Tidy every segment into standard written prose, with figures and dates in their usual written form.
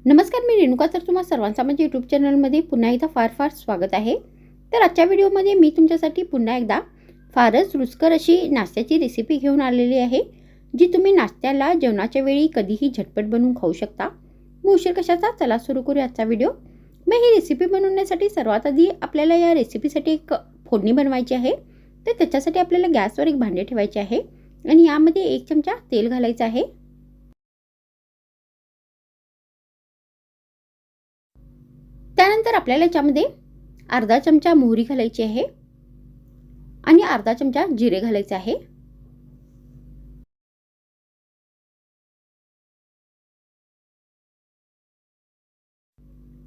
नमस्कार, मी रेणुका. तर तुम्हा सर्वांचा माझ्या यूट्यूब चॅनलमध्ये पुन्हा एकदा फार फार स्वागत आहे. तर आजच्या व्हिडिओमध्ये मी तुमच्यासाठी पुन्हा एकदा फारच रुचकर अशी नाश्त्याची रेसिपी घेऊन आलेली आहे, जी तुम्ही नाश्त्याला जेवणाच्या वेळी कधीही झटपट बनवून खाऊ शकता. मग उशीर कशाचा, चला सुरू करूया आजचा व्हिडिओ. मग ही रेसिपी बनवण्यासाठी सर्वात आधी आपल्याला या रेसिपीसाठी एक फोडणी बनवायची आहे. तर त्याच्यासाठी आपल्याला गॅसवर एक भांडे ठेवायचे आहे आणि यामध्ये 1 चमचा तेल घालायचं आहे. त्यानंतर आपल्याला याच्यामध्ये अर्धा चमचा मोहरी घालायची आहे आणि अर्धा चमचा जिरे घालायचे आहे.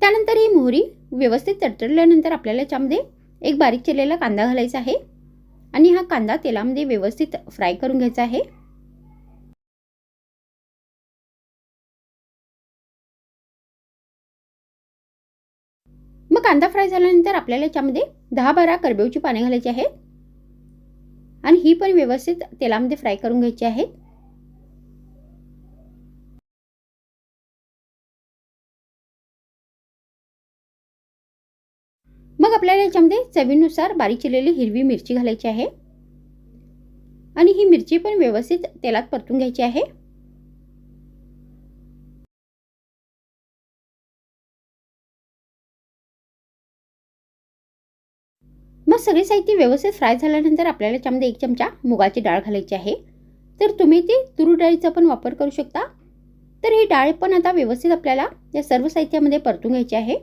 त्यानंतर ही मोहरी व्यवस्थित तडतडल्यानंतर आपल्याला याच्यामध्ये एक बारीक चिरलेला कांदा घालायचा आहे आणि हा कांदा तेलामध्ये व्यवस्थित फ्राय करून घ्यायचा आहे. मग कांदा फ्राय झाल्यानंतर आपल्याला याच्यामध्ये 10-12 करडईची पाने घालायची आहेत आणि ही पण व्यवस्थित तेलामध्ये फ्राय करून घ्यायची आहेत. मग आपल्याला याच्यामध्ये चवीनुसार बारीक चिरलेली हिरवी मिरची घालायची आहे आणि ही मिरची पण व्यवस्थित तेलात परतून घ्यायची आहे. मग सगळे साहित्य व्यवस्थित फ्राय झाल्यानंतर आपल्याला याच्यामध्ये 1 चमचा मुगाची डाळ घालायची आहे. तर तुम्ही ती तूर डाळीचा पण वापर करू शकता. तर ही डाळ पण आता व्यवस्थित आपल्याला या सर्व साहित्यामध्ये परतून घ्यायची आहे.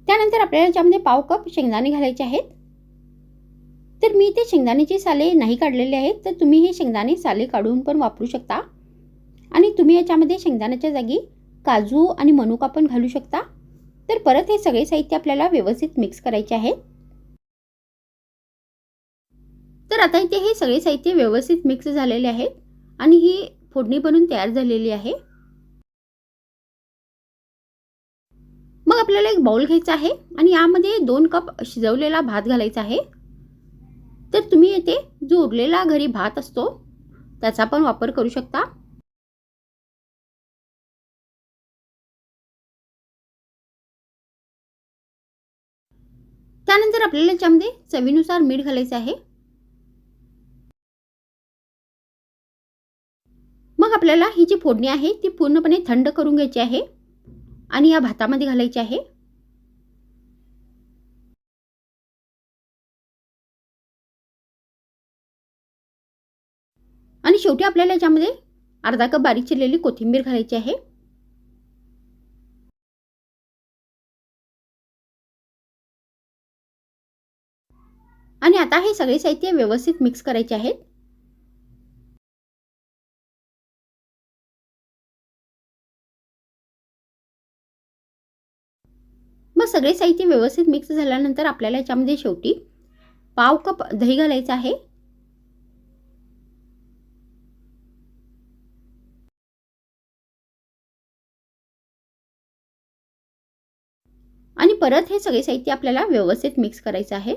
त्यानंतर आपल्याला याच्यामध्ये पाव कप शेंगदाणे घालायचे आहेत. तर मी ते शेंगदाण्याची साले नाही काढलेले आहेत, तर तुम्ही हे शेंगदाणे साले काढून पण वापरू शकता आणि तुम्ही याच्यामध्ये शेंगदाण्याच्या जागी काजू आणि मनुका पण घालू शकता. तर परत हे सगळे साहित्य आपल्याला व्यवस्थित मिक्स करायचे आहे. तर आता इथे हे सगळे साहित्य व्यवस्थित मिक्स झालेले आहेत आणि ही फोडणी बनवून तयार झालेली आहे. मग आपल्याला एक बाउल घ्यायचा आहे आणि यामध्ये 2 कप शिजवलेला भात घालायचा आहे. तर तुम्ही येथे जो उरलेला घरी भात असतो त्याचा पण वापर करू शकता. त्यानंतर आपल्याला याच्यामध्ये चवीनुसार मीठ घालायचं आहे. मग आपल्याला ही जी फोडणी आहे ती पूर्णपणे थंड करून घ्यायची आहे आणि या भातामध्ये घालायची आहे. आणि शेवटी आपल्याला याच्यामध्ये अर्धा कप बारीक चिरलेली कोथिंबीर घालायची आहे. आणि आता हे सगळे साहित्य व्यवस्थित मिक्स करायचे आहेत. मग सगळे साहित्य व्यवस्थित मिक्स झाल्यानंतर आपल्याला याच्यामध्ये शेवटी पाव कप दही घालायचं आहे. आणि परत हे सगळे साहित्य आपल्याला व्यवस्थित मिक्स करायचं आहे.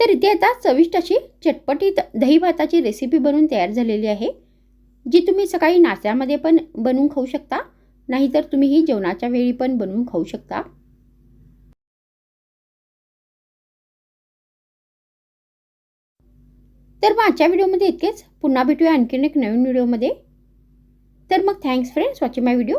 तर इथे आता चविष्ट अशी चटपटीत दही भाताची रेसिपी बनवून तयार झालेली आहे, जी तुम्ही सकाळी नाश्त्यामध्ये पण बनवून खाऊ शकता, नाहीतर तुम्ही ही जेवणाच्या वेळी पण बनवून खाऊ शकता. तर मग आजच्या व्हिडिओमध्ये इतकेच. पुन्हा भेटूया आणखीन एक नवीन व्हिडिओमध्ये. तर मग थँक्स फ्रेंड्स वॉचिंग माय व्हिडिओ.